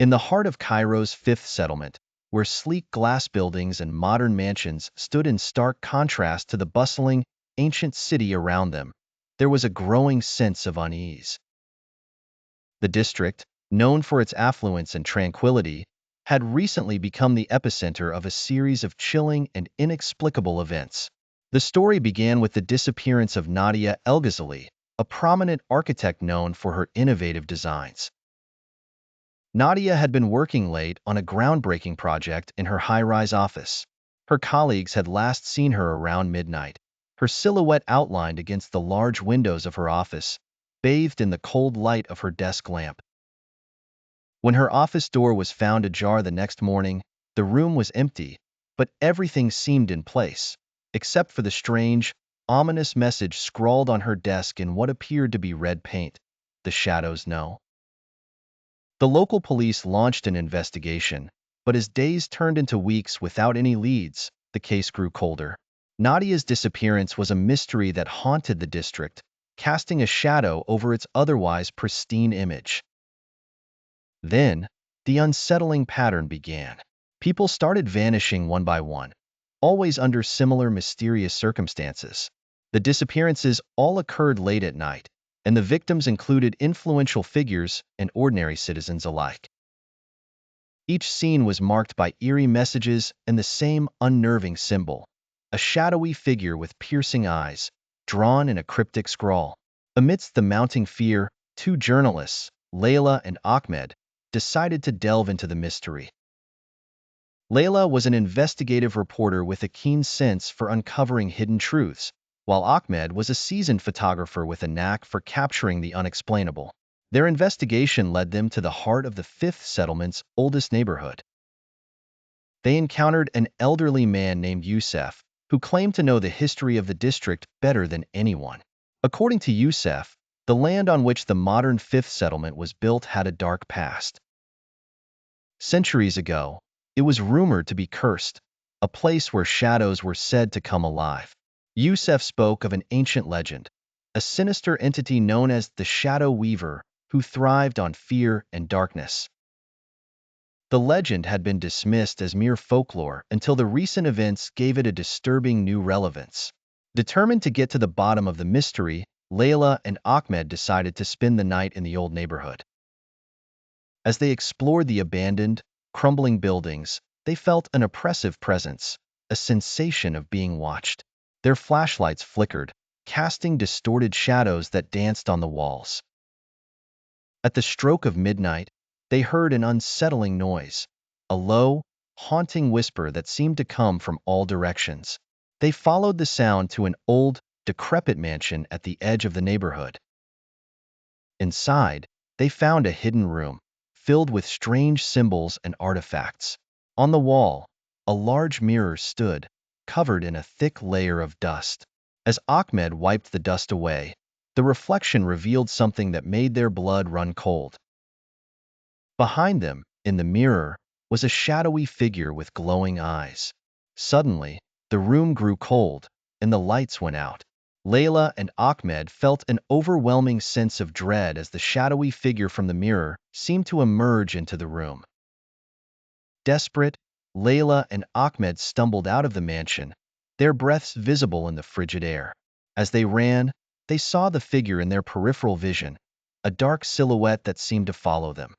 In the heart of Cairo's fifth settlement, where sleek glass buildings and modern mansions stood in stark contrast to the bustling, ancient city around them, there was a growing sense of unease. The district, known for its affluence and tranquility, had recently become the epicenter of a series of chilling and inexplicable events. The story began with the disappearance of Nadia El-Ghazali, a prominent architect known for her innovative designs. Nadia had been working late on a groundbreaking project in her high-rise office. Her colleagues had last seen her around midnight, her silhouette outlined against the large windows of her office, bathed in the cold light of her desk lamp. When her office door was found ajar the next morning, the room was empty, but everything seemed in place, except for the strange, ominous message scrawled on her desk in what appeared to be red paint. "The shadows know." The local police launched an investigation, but as days turned into weeks without any leads, the case grew colder. Nadia's disappearance was a mystery that haunted the district, casting a shadow over its otherwise pristine image. Then, the unsettling pattern began. People started vanishing one by one, always under similar mysterious circumstances. The disappearances all occurred late at night, and the victims included influential figures and ordinary citizens alike. Each scene was marked by eerie messages and the same unnerving symbol, a shadowy figure with piercing eyes, drawn in a cryptic scrawl. Amidst the mounting fear, two journalists, Layla and Ahmed, decided to delve into the mystery. Layla was an investigative reporter with a keen sense for uncovering hidden truths, while Ahmed was a seasoned photographer with a knack for capturing the unexplainable. Their investigation led them to the heart of the fifth settlement's oldest neighborhood. They encountered an elderly man named Youssef, who claimed to know the history of the district better than anyone. According to Youssef, the land on which the modern fifth settlement was built had a dark past. Centuries ago, it was rumored to be cursed, a place where shadows were said to come alive. Youssef spoke of an ancient legend, a sinister entity known as the Shadow Weaver, who thrived on fear and darkness. The legend had been dismissed as mere folklore until the recent events gave it a disturbing new relevance. Determined to get to the bottom of the mystery, Layla and Ahmed decided to spend the night in the old neighborhood. As they explored the abandoned, crumbling buildings, they felt an oppressive presence, a sensation of being watched. Their flashlights flickered, casting distorted shadows that danced on the walls. At the stroke of midnight, they heard an unsettling noise, a low, haunting whisper that seemed to come from all directions. They followed the sound to an old, decrepit mansion at the edge of the neighborhood. Inside, they found a hidden room, filled with strange symbols and artifacts. On the wall, a large mirror stood, covered in a thick layer of dust. As Ahmed wiped the dust away, the reflection revealed something that made their blood run cold. Behind them, in the mirror, was a shadowy figure with glowing eyes. Suddenly, the room grew cold, and the lights went out. Layla and Ahmed felt an overwhelming sense of dread as the shadowy figure from the mirror seemed to emerge into the room. Desperate, Layla and Ahmed stumbled out of the mansion, their breaths visible in the frigid air. As they ran, they saw the figure in their peripheral vision, a dark silhouette that seemed to follow them.